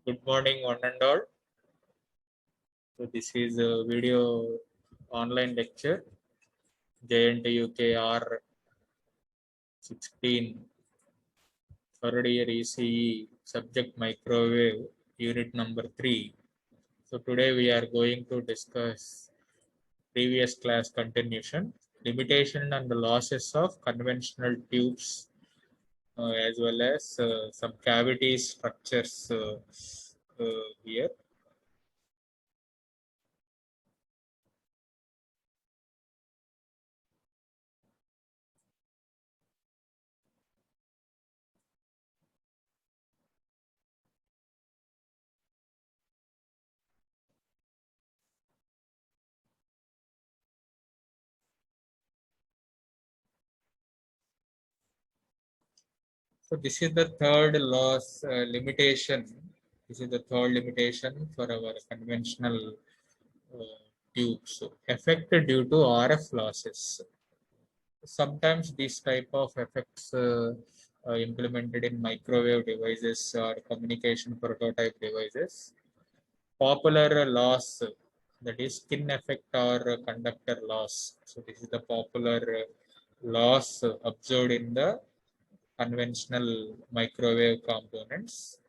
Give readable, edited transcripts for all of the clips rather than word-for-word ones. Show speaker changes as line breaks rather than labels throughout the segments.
Good morning, one and all. So this is a video online lecture, JNTUKR 16, third year ECE, subject microwave, unit number 3. So today we are going to discuss previous class continuation, limitation and the losses of conventional tubes, as well as some cavity structures here. So this is the third loss limitation. This is the third limitation for our conventional tubes. Affected due to RF losses. Sometimes these type of effects implemented in microwave devices or communication prototype devices. Popular loss, that is skin effect or conductor loss. So this is the popular loss observed in the conventional microwave components.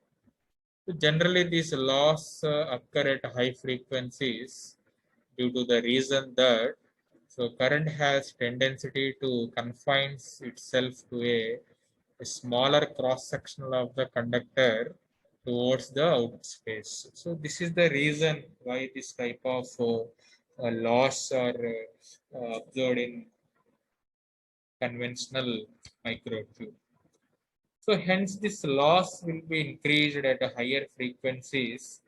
So generally, these loss occur at high frequencies due to the reason that current has tendency to confine itself to a smaller cross section of the conductor towards the out space. So this is the reason why this type of loss are observed in conventional microtube. So hence this loss will be increased at a higher frequencies.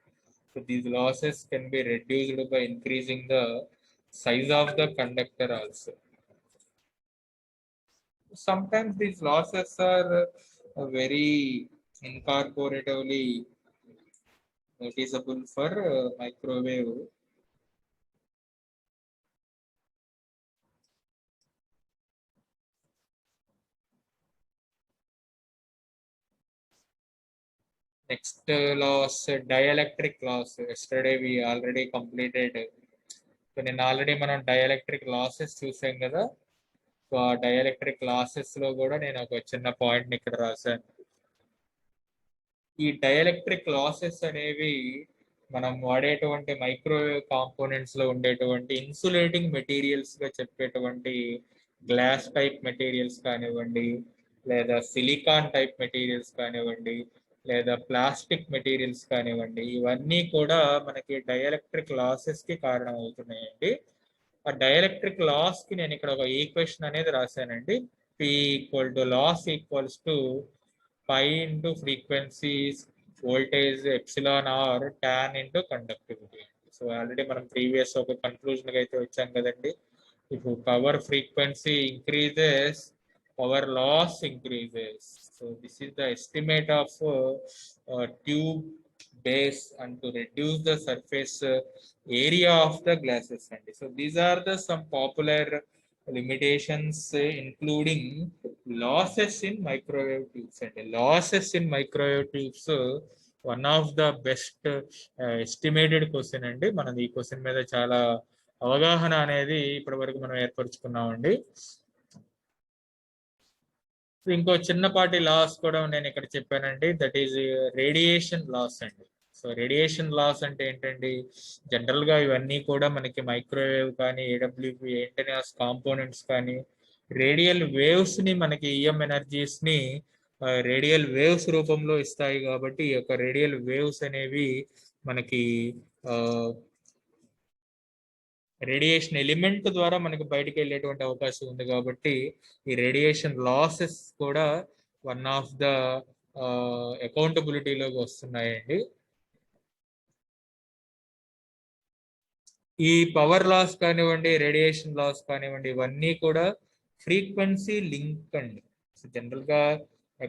So these losses can be reduced by increasing the size of the conductor also. Sometimes these losses are very incorporatively noticeable for microwave. Next loss, dielectric loss. Yesterday we already completed. So నేను already మనం dielectric losses చూసాం కదా. So ఆ dielectric losses లో కూడా నేను ఒక చిన్న పాయింట్ ని ఇక్కడ రాశాను. ఈ డైఎలక్ట్రిక్ లాసెస్ అనేవి మనం వాడేటువంటి మైక్రోవేవ్ కాంపోనెంట్స్ లో ఉండేటువంటి ఇన్సులేటింగ్ మెటీరియల్స్ గా చెప్పేటువంటి గ్లాస్ టైప్ మెటీరియల్స్ కానివ్వండి, లేదా సిలికాన్ టైప్ మెటీరియల్స్ కానివ్వండి, లేదా ప్లాస్టిక్ మెటీరియల్స్ కానివ్వండి, ఇవన్నీ కూడా మనకి డైఎలక్ట్రిక్ లాసెస్ కి కారణం అవుతున్నాయండి. ఆ డైఎలక్ట్రిక్ లాస్ కి నేను ఇక్కడ ఒక ఈక్వేషన్ అనేది రాశానండి. P equal to loss equals to pi into frequencies voltage epsilon r tan into conductivity. So already మనం ప్రీవియస్ ఒక కన్క్లూజన్ అయితే వచ్చాం కదండి. If power frequency increases, power loss increases. So this is the estimate of tube base and to reduce the surface area of the glasses. And so these are the some popular limitations including losses in microwave tubes. And losses in microwave tubes, one of the best estimated question అండి. మనం ఈ question మీద చాలా అవగాహన అనేది ఇప్పటి వరకు మనం ఏర్పరచుకున్నామండి. ఇంకో చిన్నపాటి లాస్ కూడా నేను ఇక్కడ చెప్పానండి, దట్ ఈజ్ రేడియేషన్ లాస్ అండి. సో రేడియేషన్ లాస్ అంటే ఏంటండి, జనరల్ గా ఇవన్నీ కూడా మనకి మైక్రోవేవ్ కానీ ఏడబ్ల్యూపి యాంటెనాస్ కాంపోనెంట్స్ కానీ రేడియల్ వేవ్స్ ని మనకి ఈఎం ఎనర్జీస్ ని రేడియల్ వేవ్స్ రూపంలో ఇస్తాయి. కాబట్టి ఈ యొక్క రేడియల్ వేవ్స్ అనేవి మనకి రేడియేషన్ ఎలిమెంట్ ద్వారా మనకి బయటకు వెళ్ళేటువంటి అవకాశం ఉంది. కాబట్టి ఈ రేడియేషన్ లాసెస్ కూడా వన్ ఆఫ్ ద అకౌంటబిలిటీలోకి వస్తున్నాయండి. ఈ పవర్ లాస్ కానివ్వండి, రేడియేషన్ లాస్ కానివ్వండి, ఇవన్నీ కూడా ఫ్రీక్వెన్సీ లింక్ అండి. జనరల్ గా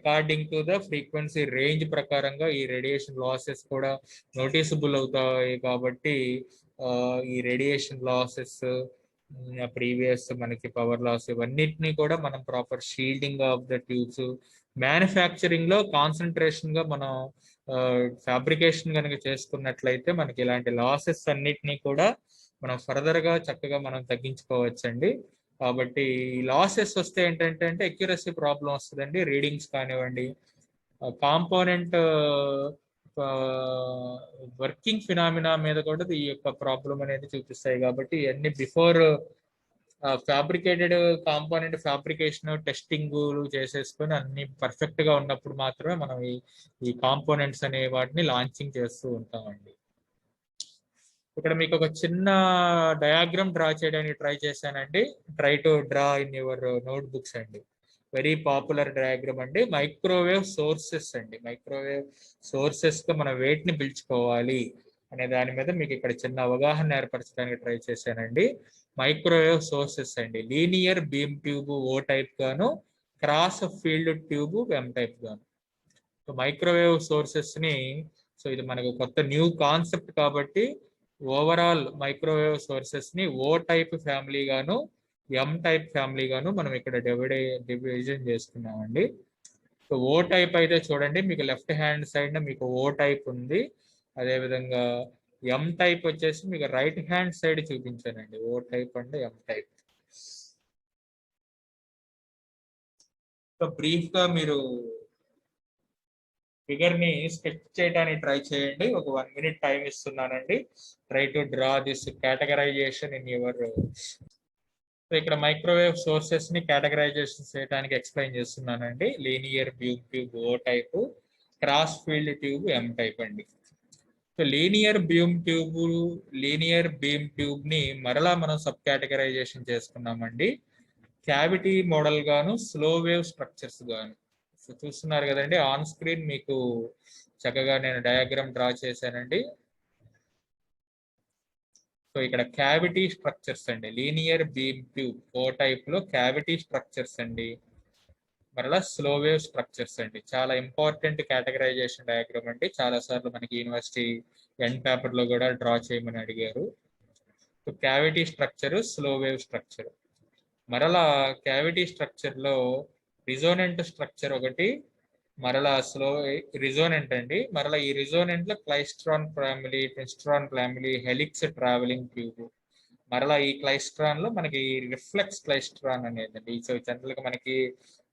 according to the frequency range ప్రకారంగా ఈ రేడియేషన్ లాసెస్ కూడా నోటీసబుల్ అవుతాయి. కాబట్టి ఈ రేడియేషన్ లాసెస్, ప్రీవియస్ మనకి పవర్ లాస్, ఇవన్నిటిని కూడా మనం proper shielding of the tubes, manufacturing లో కాన్సన్ట్రేషన్ గా మనం ఫ్యాబ్రికేషన్ కనుక చేసుకున్నట్లయితే మనకి ఇలాంటి లాసెస్ అన్నిటినీ కూడా మనం ఫర్దర్ గా చక్కగా మనం తగ్గించుకోవచ్చండి. కాబట్టి లాసెస్ వస్తే ఏంటంటే అంటే అక్యురసీ ప్రాబ్లం వస్తుందండి, రీడింగ్స్ కానివ్వండి, కాంపోనెంట్ వర్కింగ్ ఫినామినా మీద కూడా ఈ యొక్క ప్రాబ్లం అనేది చూపిస్తాయి. కాబట్టి ఇవన్నీ before fabricated component fabrication testing చేసేసుకొని అన్ని పర్ఫెక్ట్ గా ఉన్నప్పుడు మాత్రమే మనం ఈ కాంపోనెంట్స్ అనే వాటిని లాంచింగ్ చేస్తూ ఉంటామండి. ఇక్కడ మీకు ఒక చిన్న డయాగ్రామ్ డ్రా చేయడానికి ట్రై చేశానండి. Try to draw in your note books అండి. వెరీ పాపులర్ డయాగ్రామ్ అండి. మైక్రోవేవ్ సోర్సెస్ అండి. మైక్రోవేవ్ సోర్సెస్ తో మనం వేటిని పిలుచుకోవాలి అనే దాని మీద మీకు ఇక్కడ చిన్న అవగాహన ఏర్పరచడానికి ట్రై చేశానండి. మైక్రోవేవ్ సోర్సెస్ అండి, linear beam tube O type గాను, cross field tube M type గాను. సో మైక్రోవేవ్ సోర్సెస్ ని, సో ఇది మనకు కొత్త న్యూ కాన్సెప్ట్ కాబట్టి ఓవరాల్ మైక్రోవేవ్ సోర్సెస్ ని ఓ టైప్ ఫ్యామిలీ గాను, ఎం టైప్ ఫ్యామిలీ గాను మనం ఇక్కడ డివిజన్ చేసుకున్నామండి. సో ఓ టైప్ అయితే చూడండి, మీకు లెఫ్ట్ హ్యాండ్ సైడ్ మీకు ఓ టైప్ ఉంది. అదేవిధంగా ఎం టైప్ వచ్చేసి మీకు రైట్ హ్యాండ్ సైడ్ చూపించానండి. O type and M type. So brief గా మీరు ఫిగర్ ని స్కెచ్ చేయడానికి ట్రై చేయండి. ఒక 1 minute టైం ఇస్తున్నానండి. Try to draw this categorization in your. So ఇక్కడ మైక్రోవేవ్ సోర్సెస్ ని కేటగరైజేషన్ చేయడానికి ఎక్స్ప్లెయిన్ చేస్తున్నానండి. Linear beam tube O type, cross field tube M type అండి. సో లీనియర్ బీమ్ ట్యూబ్ ని మరలా మనం సబ్ కేటగరైజేషన్ చేసుకున్నామండి. క్యావిటీ మోడల్ గాను, స్లో వేవ్ స్ట్రక్చర్స్ గాను. సో చూస్తున్నారు కదండి ఆన్ స్క్రీన్, మీకు చక్కగా నేను డయాగ్రామ్ డ్రా చేశానండి. సో ఇక్కడ క్యావిటీ స్ట్రక్చర్స్ అండి, linear beam tube O type లో క్యావిటీ స్ట్రక్చర్స్ అండి, మరలా స్లో వేవ్ స్ట్రక్చర్స్ అండి. చాలా ఇంపార్టెంట్ కేటగరైజేషన్ డయాగ్రామ్ అండి. చాలా సార్లు మనకి యూనివర్సిటీ ఎండ్ పేపర్ లో కూడా డ్రా చేయమని అడిగారు. So cavity structure, slow wave structure. మరలా క్యావిటీ స్ట్రక్చర్ లో రిజోనెంట్ స్ట్రక్చర్ ఒకటి, మరలా స్లో రిజోనెంట్ అండి. మరలా ఈ రిజోనెంట్ లో klystron family, twistron family, helix travelling tube. మరలా ఈ క్లైస్ట్రాన్ లో మనకి రిఫ్లెక్స్ క్లైస్ట్రాన్ అనేది. సో జనరల్ గా మనకి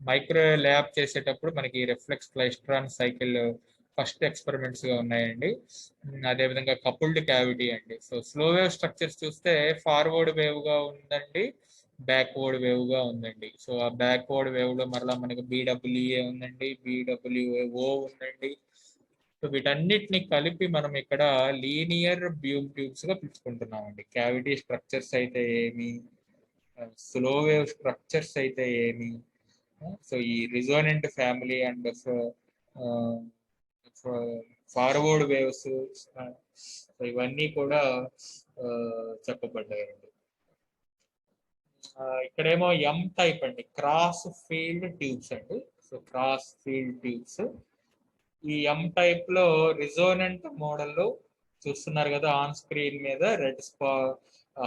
మైక్రో ల్యాబ్ చేసేటప్పుడు మనకి reflex klystron cycle first experiments గా ఉన్నాయండి. అదేవిధంగా కపుల్డ్ క్యావిటీ అండి. సో స్లో వేవ్ స్ట్రక్చర్స్ చూస్తే ఫార్వర్డ్ వేవ్ గా ఉందండి, బ్యాక్వర్డ్ వేవ్ గా ఉందండి. సో ఆ బ్యాక్వర్డ్ వేవ్ లో మరలా మనకి బీడబ్ల్యూఏ ఉందండి, బీడబ్ల్యూఓ ఉందండి. సో వీటన్నిటిని కలిపి మనం ఇక్కడ లీనియర్ బ్యూమ్ ట్యూబ్స్ గా పిలుచుకుంటున్నామండి. క్యావిటీ స్ట్రక్చర్స్ అయితే ఏమి, స్లో వేవ్ స్ట్రక్చర్స్ అయితే ఏమి, సో ఈ resonant family and forward waves, ఇవన్నీ కూడా చెప్పబడ్డాయండి. ఇక్కడేమో ఎం టైప్ అండి, క్రాస్ ఫీల్డ్ ట్యూబ్స్ అండి. సో క్రాస్ ఫీల్డ్ ట్యూబ్స్, ఈ ఎం టైప్ లో రిజోనెంట్ మోడల్లో చూస్తున్నారు కదా ఆన్ స్క్రీన్ మీద రెడ్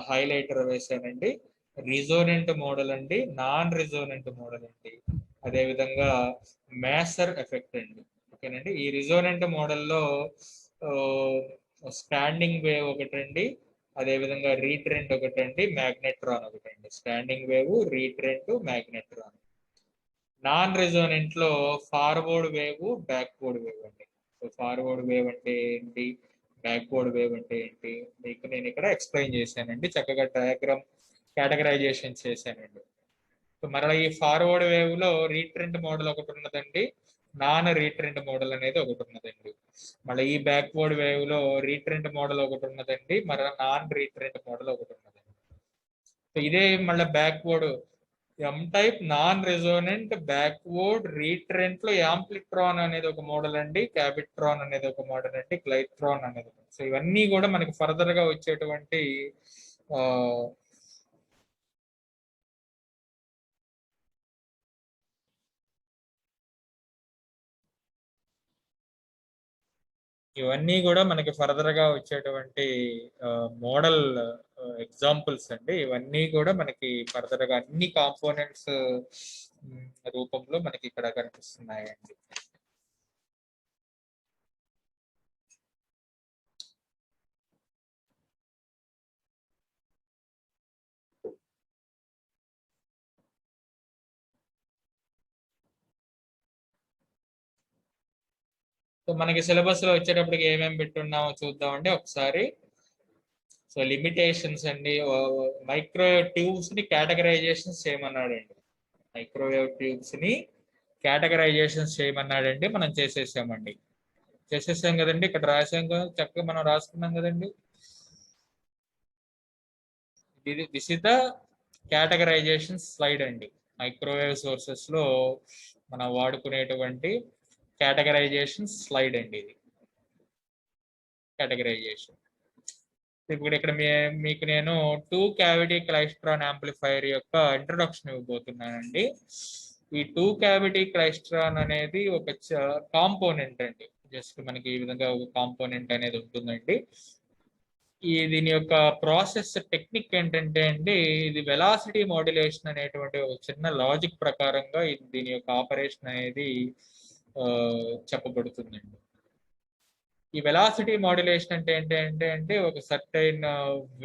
హైలైటర్ వేసానండి. రిజోనెంట్ మోడల్ అండి, నాన్ రిజోనెంట్ మోడల్ అండి, అదేవిధంగా మేసర్ ఎఫెక్ట్ అండి. ఓకేనండి. ఈ రిజోనెంట్ మోడల్లో స్టాండింగ్ వేవ్ ఒకటండి, అదేవిధంగా రీట్రెంట్ ఒకటండి, మ్యాగ్నెట్రాన్ ఒకటండి. Standing wave, reentrant, magnetron. Non resonant లో ఫార్వర్డ్ వేవ్, బ్యాక్వర్డ్ వేవ్ అండి. సో ఫార్వర్డ్ వేవ్ అంటే ఏంటి, బ్యాక్వర్డ్ వేవ్ అంటే ఏంటి, మీకు నేను ఇక్కడ ఎక్స్ప్లెయిన్ చేశానండి. చక్కగా డయాగ్రామ్ కేటగరైజేషన్ చేశానండి. సో మరలా ఈ ఫార్వర్డ్ వేవ్ లో రీట్రెంట్ మోడల్ ఒకటి ఉన్నదండి, నాన్ రీట్రెంట్ మోడల్ అనేది ఒకటి ఉన్నదండి. మళ్ళీ ఈ బ్యాక్వర్డ్ వేవ్ లో రీట్రెంట్ మోడల్ ఒకటి ఉన్నదండి, మరలా నాన్ రీట్రెంట్ మోడల్ ఒకటి ఉన్నదండి. సో ఇదే మళ్ళీ బ్యాక్వర్డ్ ఎం టైప్ నాన్ రెజోనెంట్ బ్యాక్వర్డ్ రీట్రెంట్ లో యాంప్లిట్రాన్ అనేది ఒక మోడల్ అండి, క్యాబిట్రాన్ అనేది ఒక మోడల్ అండి, గ్లైట్రాన్ అనేది. సో ఇవన్నీ కూడా మనకి ఫర్దర్ గా వచ్చేటువంటి ఇవన్నీ కూడా మనకి ఫర్దర్ గా వచ్చేటువంటి మోడల్ ఎగ్జాంపుల్స్ అండి. ఇవన్నీ కూడా మనకి ఫర్దర్ గా అన్ని కాంపోనెంట్స్ రూపంలో మనకి ఇక్కడ కనిపిస్తున్నాయండి. సో మనకి సిలబస్ లో వచ్చేటప్పటికి ఏమేమి పెట్టున్నామో చూద్దామండి ఒకసారి. సో లిమిటేషన్స్ అండి, మైక్రోవేవ్ ట్యూబ్స్ ని కేటగరైజేషన్స్ చేయమన్నాడండి. మైక్రోవేవ్ ట్యూబ్స్ ని కేటగరైజేషన్స్ చేయమన్నాడండి. మనం చేసేసామండి. చేసేసాం కదండి, ఇక్కడ రాసాం కదా, చక్కగా మనం రాసుకున్నాం కదండి. This is the categorisation slide అండి. మైక్రోవేవ్ సోర్సెస్ లో మనం వాడుకునేటువంటి కేటగరైజేషన్ స్లైడ్ అండి ఇది. కేటగరైజేషన్ ఇప్పుడు ఇక్కడ మీకు నేను 2 క్యావిటీ క్లైస్ట్రాన్ యాంప్లిఫైర్ యొక్క ఇంట్రొడక్షన్ ఇవ్వబోతున్నానండి. ఈ 2 క్యావిటీ క్లైస్ట్రాన్ అనేది ఒక కాంపోనెంట్ అండి. జస్ట్ మనకి ఈ విధంగా ఒక కాంపోనెంట్ అనేది ఉంటుందండి. దీని యొక్క ప్రాసెస్ టెక్నిక్ ఏంటంటే అండి, ఇది వెలాసిటీ మాడ్యులేషన్ అనేటువంటి ఒక చిన్న లాజిక్ ప్రకారంగా దీని యొక్క ఆపరేషన్ అనేది చెప్పబడుతుందండి. ఈ వెలాసిటీ మాడ్యులేషన్ అంటే ఏంటంటే ఒక సర్టైన్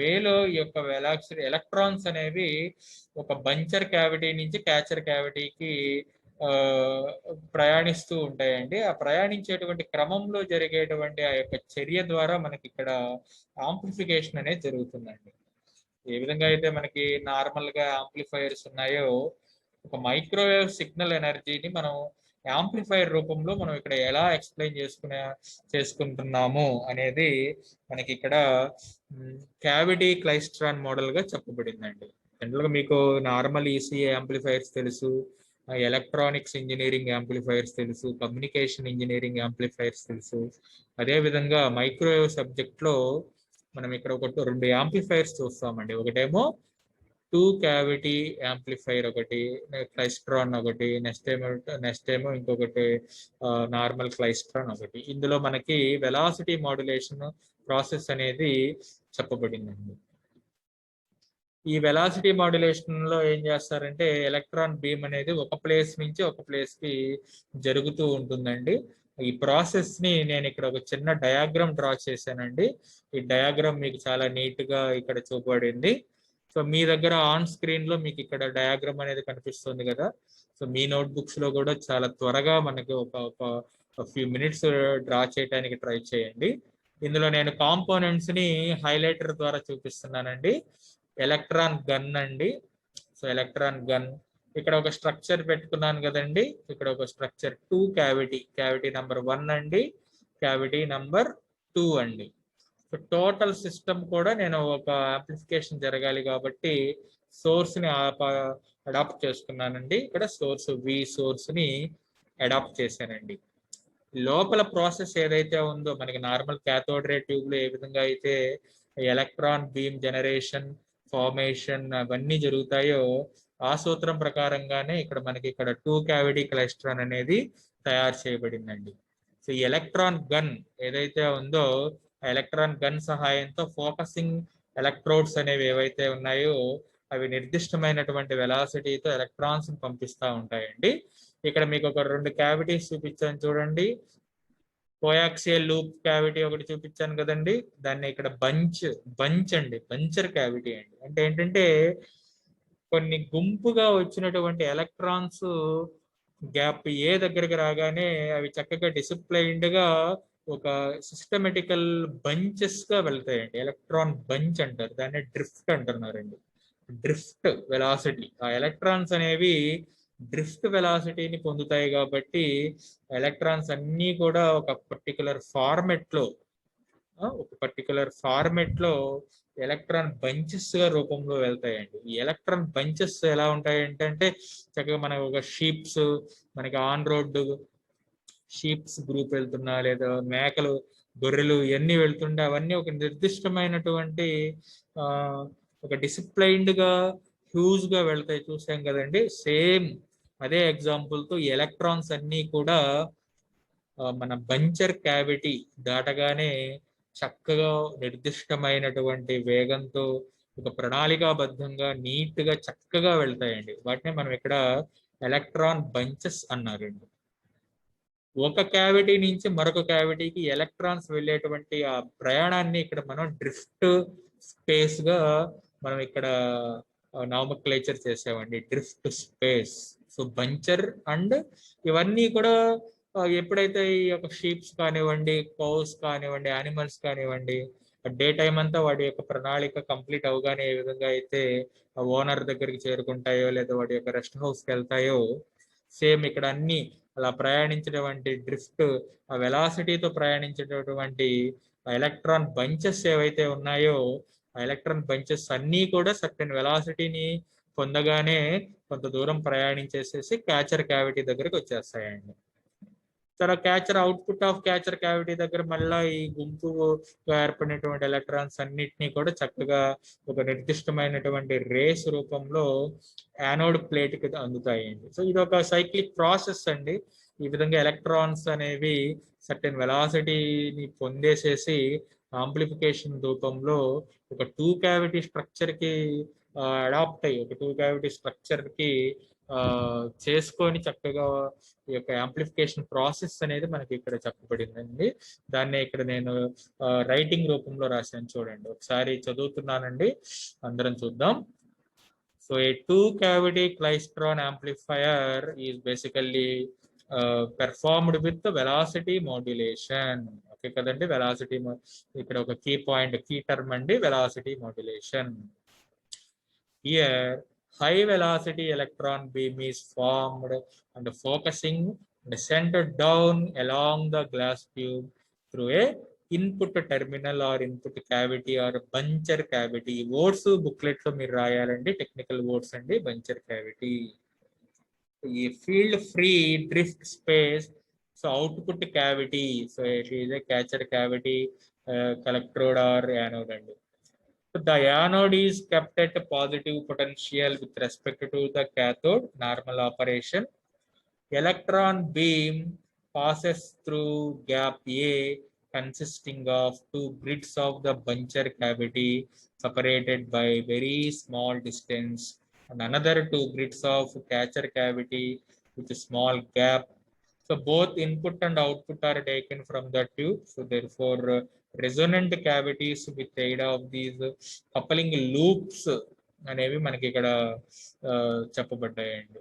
వేలో ఈ యొక్క వెలాసిటీ ఎలక్ట్రాన్స్ అనేవి ఒక బంచర్ క్యావిటీ నుంచి క్యాచర్ క్యావిటీకి ప్రయాణిస్తూ ఉంటాయండి. ఆ ప్రయాణించేటువంటి క్రమంలో జరిగేటువంటి ఆ యొక్క చర్య ద్వారా మనకి ఇక్కడ ఆంప్లిఫికేషన్ అనేది జరుగుతుందండి. ఏ విధంగా అయితే మనకి నార్మల్ గా యాంప్లిఫైయర్స్ ఉన్నాయో, ఒక మైక్రోవేవ్ సిగ్నల్ ఎనర్జీని మనం యాంప్లిఫైయర్ రూపంలో మనం ఇక్కడ ఎలా ఎక్స్ప్లెయిన్ చేసుకుంటున్నాము అనేది మనకి ఇక్కడ క్యావిటీ క్లైస్ట్రాన్ మోడల్ గా చెప్పబడిందండి. జనరల్ గా మీకు నార్మల్ ఈసీఏ యాంప్లిఫైయర్స్ తెలుసు, ఎలక్ట్రానిక్స్ ఇంజనీరింగ్ యాంప్లిఫైయర్స్ తెలుసు, కమ్యూనికేషన్ ఇంజనీరింగ్ యాంప్లిఫైయర్స్ తెలుసు. అదే విధంగా మైక్రోవేవ్ సబ్జెక్ట్ లో మనం ఇక్కడ ఒక 2 యాంప్లిఫైయర్స్ చూస్తామండి. ఒకటేమో 2 క్యావిటీ యాంప్లిఫైర్ ఒకటి, క్లైస్ట్రాన్ ఒకటి, నెక్స్ట్ ఏమో ఇంకొకటి నార్మల్ క్లైస్ట్రాన్ ఒకటి. ఇందులో మనకి వెలాసిటీ మాడ్యులేషన్ ప్రాసెస్ అనేది చెప్పబడిందండి. ఈ వెలాసిటీ మాడ్యులేషన్ లో ఏం చేస్తారంటే, ఎలక్ట్రాన్ బీమ్ అనేది ఒక ప్లేస్ నుంచి ఒక ప్లేస్ కి జరుగుతూ ఉంటుందండి. ఈ ప్రాసెస్ ని నేను ఇక్కడ ఒక చిన్న డయాగ్రామ్ డ్రా చేశానండి. ఈ డయాగ్రామ్ మీకు చాలా నీట్ గా ఇక్కడ చూపబడింది. సో మీ దగ్గర ఆన్ స్క్రీన్ లో మీకు ఇక్కడ డయాగ్రామ్ అనేది కనిపిస్తుంది కదా. సో మీ నోట్ బుక్స్ లో కూడా చాలా త్వరగా మనకి ఒక ఫ్యూ మినిట్స్ డ్రా చేయడానికి ట్రై చేయండి. ఇందులో నేను కాంపోనెంట్స్ ని హైలైటర్ ద్వారా చూపిస్తున్నానండి. ఎలక్ట్రాన్ గన్ అండి. సో ఎలక్ట్రాన్ గన్, ఇక్కడ ఒక స్ట్రక్చర్ పెట్టుకున్నాను కదండి. ఇక్కడ ఒక స్ట్రక్చర్ 2 క్యావిటీ నెంబర్ 1 అండి, క్యావిటీ నెంబర్ 2 అండి. సో టోటల్ సిస్టమ్ కూడా నేను ఒక అప్లికేషన్ జరగాలి కాబట్టి సోర్స్ ని అడాప్ట్ చేసుకున్నానండి. ఇక్కడ సోర్స్ సోర్స్ ని అడాప్ట్ చేశానండి. లోపల ప్రాసెస్ ఏదైతే ఉందో, మనకి నార్మల్ క్యాథోడ్ రే ట్యూబ్ లో ఏ విధంగా అయితే ఎలక్ట్రాన్ బీమ్ జనరేషన్, ఫార్మేషన్ అవన్నీ జరుగుతాయో, ఆ సూత్రం ప్రకారంగానే ఇక్కడ 2 క్యావిటీ క్లైస్ట్రాన్ అనేది తయారు చేయబడిందండి. సో ఈ ఎలక్ట్రాన్ గన్ ఏదైతే ఉందో, ఆ ఎలక్ట్రాన్ గన్ సహాయంతో ఫోకసింగ్ ఎలక్ట్రోడ్స్ అనేవి ఏవైతే ఉన్నాయో అవి నిర్దిష్టమైనటువంటి వెలాసిటీతో ఎలక్ట్రాన్స్ పంపిస్తూ ఉంటాయండి. ఇక్కడ మీకు ఒక 2 క్యావిటీస్ చూపించాను చూడండి. కోయాక్సియల్ లూప్ క్యావిటీ ఒకటి చూపించాను కదండి, దాన్ని ఇక్కడ బంచర్ క్యావిటీ అండి. అంటే ఏంటంటే కొన్ని గుంపుగా వచ్చినటువంటి ఎలక్ట్రాన్స్ గ్యాప్ ఏ దగ్గరికి రాగానే అవి చక్కగా డిసిప్లైన్డ్ గా ఒక సిస్టమేటికల్ బంచెస్ గా వెళ్తాయండి. ఎలక్ట్రాన్ బంచ్ అంటారు, దాన్ని డ్రిఫ్ట్ అంటున్నారండి. డ్రిఫ్ట్ వెలాసిటీ, ఆ ఎలక్ట్రాన్స్ అనేవి డ్రిఫ్ట్ వెలాసిటీని పొందుతాయి కాబట్టి ఎలక్ట్రాన్స్ అన్నీ కూడా ఒక పర్టికులర్ ఫార్మెట్ లో ఎలక్ట్రాన్ బంచెస్ గా రూపంలో వెళ్తాయండి. ఈ ఎలక్ట్రాన్ బంచెస్ ఎలా ఉంటాయి అంటే చక్కగా మనకు ఒక మనకి ఆన్ రోడ్ షీప్స్ గ్రూప్ వెళ్తున్నా, లేదా మేకలు, గొర్రెలు ఇవన్నీ వెళ్తుంటే అవన్నీ ఒక నిర్దిష్టమైనటువంటి ఒక డిసిప్లైన్డ్ గా హ్యూజ్ గా వెళ్తాయి, చూసాం కదండి. సేమ్ అదే ఎగ్జాంపుల్ తో ఎలక్ట్రాన్స్ అన్నీ కూడా మన బంచర్ క్యావిటీ దాటగానే చక్కగా నిర్దిష్టమైనటువంటి వేగంతో ఒక ప్రణాళికాబద్ధంగా నీట్ గా చక్కగా వెళ్తాయండి. వాటిని మనం ఇక్కడ ఎలక్ట్రాన్ బంచెస్ అన్నారండి. ఒక క్యావిటీ నుంచి మరొక క్యావిటీకి ఎలక్ట్రాన్స్ వెళ్ళేటువంటి ఆ ప్రయాణాన్ని ఇక్కడ మనం డ్రిఫ్ట్ స్పేస్ గా మనం ఇక్కడ నామక్లేచర్ చేసామండి, drift space. So buncher and ఇవన్నీ కూడా ఎప్పుడైతే ఈ యొక్క షీప్స్ కానివ్వండి, కౌస్ కానివ్వండి, యానిమల్స్ కానివ్వండి, డే టైం అంతా వాటి యొక్క ప్రణాళిక కంప్లీట్ అవగానే ఏ విధంగా అయితే ఓనర్ దగ్గరికి చేరుకుంటాయో లేదా వాటి యొక్క రెస్ట్ హౌస్కి వెళ్తాయో, సేమ్ ఇక్కడ అన్ని అలా ప్రయాణించినటువంటి డ్రిఫ్ట్, ఆ వెలాసిటీతో ప్రయాణించేటటువంటి ఎలక్ట్రాన్ బంచెస్ ఏవైతే ఉన్నాయో, ఆ ఎలక్ట్రాన్ బంచెస్ అన్నీ కూడా సర్టెన్ వెలాసిటీని పొందగానే కొంత దూరం ప్రయాణించేసేసి క్యాచర్ క్యావిటీ దగ్గరికి వచ్చేస్తాయండి. తర్వాత catcher output of catcher cavity దగ్గర మళ్ళీ ఈ గుంపు ఏర్పడినటువంటి ఎలక్ట్రాన్స్ అన్నిటినీ కూడా చక్కగా ఒక నిర్దిష్టమైనటువంటి రేస్ రూపంలో యానోడ్ ప్లేట్ కి అందుతాయండి. సో ఇది ఒక సైక్లిక్ ప్రాసెస్ అండి. ఈ విధంగా ఎలక్ట్రాన్స్ అనేవి సర్టెన్ వెలాసిటీని పొందేసేసి ఆంప్లిఫికేషన్ రూపంలో ఒక టూ క్యావిటీ స్ట్రక్చర్ కి అడాప్ట్ అయ్యి ఒక టూ క్యావిటీ స్ట్రక్చర్ కి చేసుకొని చక్కగా ఈ యొక్క యాంప్లిఫికేషన్ ప్రాసెస్ అనేది మనకి ఇక్కడ చెప్పబడిందండి. దాన్ని ఇక్కడ నేను రైటింగ్ రూపంలో రాశాను, చూడండి ఒకసారి చదువుతున్నానండి, అందరం చూద్దాం. So A two cavity klystron amplifier is basically performed with velocity modulation. Okay కదండి, వెలాసిటీ ఇక్కడ ఒక కీ పాయింట్, కీ టర్మ్ అండి, velocity modulation. Here, high velocity electron beam is formed and focusing and sent down along the glass tube through a input terminal or input cavity or buncher cavity. Words booklet lo meer rayalandi, technical words andi, buncher cavity. A field free drift space, so output cavity, so it is a catcher cavity, collectrode or anode andi. The anode is kept at positive potential with respect to the cathode, normal operation. Electron beam passes through gap A consisting of two grids of the buncher cavity separated by very small distance, and another two grids of catcher cavity with a small gap. So both input and output are taken from the tube. So therefore resonant cavities with aid of these coupling loops అనేవి మనకి ఇక్కడ చెప్పబడ్డాయండి.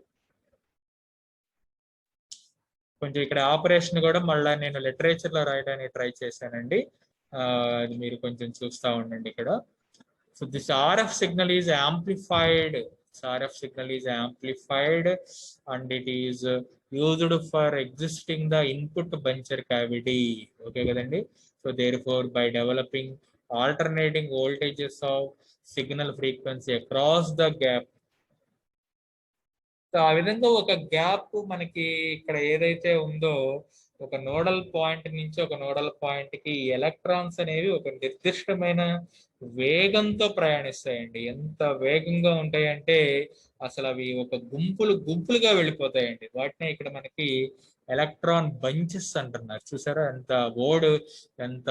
కొంచెం ఇక్కడ operation కూడా మళ్ళీ నేను literature లో రాయడానికి ట్రై చేశానండి, అది మీరు కొంచెం చూస్తూ ఉండండి ఇక్కడ. So this RF signal is amplified. RF signal is amplified and it is used for existing the input buncher cavity. Okay kadandi. So therefore by developing alternating voltages of signal frequency across the gap, so ఆ విధంగా ఒక gap మనకి ఇక్కడ ఏదైతే ఉందో, ఒక nodal point నుంచి ఒక నోడల్ పాయింట్ కి ఎలక్ట్రాన్స్ అనేవి ఒక నిర్దిష్టమైన వేగంతో ప్రయాణిస్తాయండి. ఎంత వేగంగా ఉంటాయంటే అసలు అవి ఒక గుంపులుగా వెళ్ళిపోతాయండి. వాటినే ఇక్కడ మనకి ఎలక్ట్రాన్ బంచెస్ అంటున్నారు. చూసారా ఎంత వర్డ్ ఎంత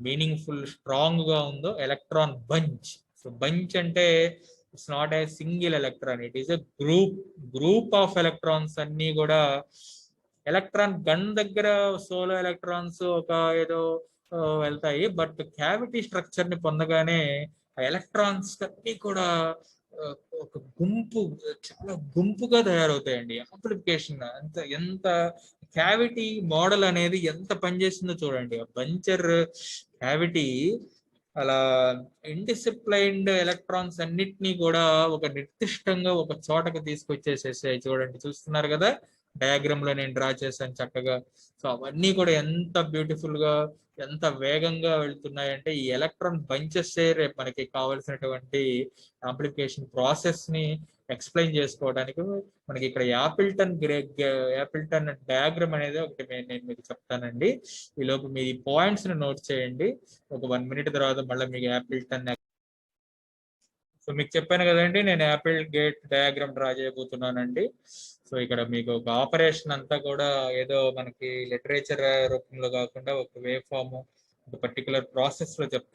మీనింగ్ఫుల్ స్ట్రాంగ్ గా ఉందో, ఎలక్ట్రాన్ బంచ్. సో బంచ్ అంటే it's not a single electron, it is a group of electrons అన్ని కూడా. ఎలక్ట్రాన్ గన్ దగ్గర సోలో ఎలక్ట్రాన్స్ ఒక ఏదో వెళ్తాయి, బట్ క్యావిటీ స్ట్రక్చర్ ని పొందగానే ఆ ఎలక్ట్రాన్స్ అన్ని కూడా ఒక చాలా గుంపుగా తయారవుతాయండి. యాంప్లిఫికేషన్ ఎంత క్యావిటీ మోడల్ అనేది ఎంత పనిచేస్తుందో చూడండి. ఆ బంచర్ క్యావిటీ అలా ఇండిసిప్లైన్డ్ ఎలక్ట్రాన్స్ అన్నిటినీ కూడా ఒక నిర్దిష్టంగా ఒక చోటకు తీసుకొచ్చేసేసాయి. చూడండి, చూస్తున్నారు కదా, డయాగ్రామ్ లో నేను డ్రా చేశాను చక్కగా. సో అవన్నీ కూడా ఎంత బ్యూటిఫుల్ గా ఎంత వేగంగా వెళ్తున్నాయంటే ఈ ఎలక్ట్రాన్ బంచెస్ రేపు మనకి కావాల్సినటువంటి ఆంప్లిఫికేషన్ ప్రాసెస్ ని ఎక్స్ప్లెయిన్ చేసుకోవడానికి మనకి ఇక్కడ యాపిల్టన్ డయాగ్రామ్ అనేది ఒకటి నేను మీకు చెప్తానండి. ఈ లోపు మీ పాయింట్స్ ని నోట్ చేయండి. ఒక 1 minute తర్వాత మళ్ళీ మీకు యాపిల్టన్. సో మీకు చెప్పాను కదండి, నేను యాపిల్ గేట్ డయాగ్రామ్ డ్రా చేయబోతున్నానండి. సో ఇక్కడ మీకు ఒక ఆపరేషన్ అంతా కూడా ఏదో మనకి లిటరేచర్ రూపంలో కాకుండా ఒక వే ఫామ్, ఒక పర్టికులర్ ప్రాసెస్ లో చెప్తాను.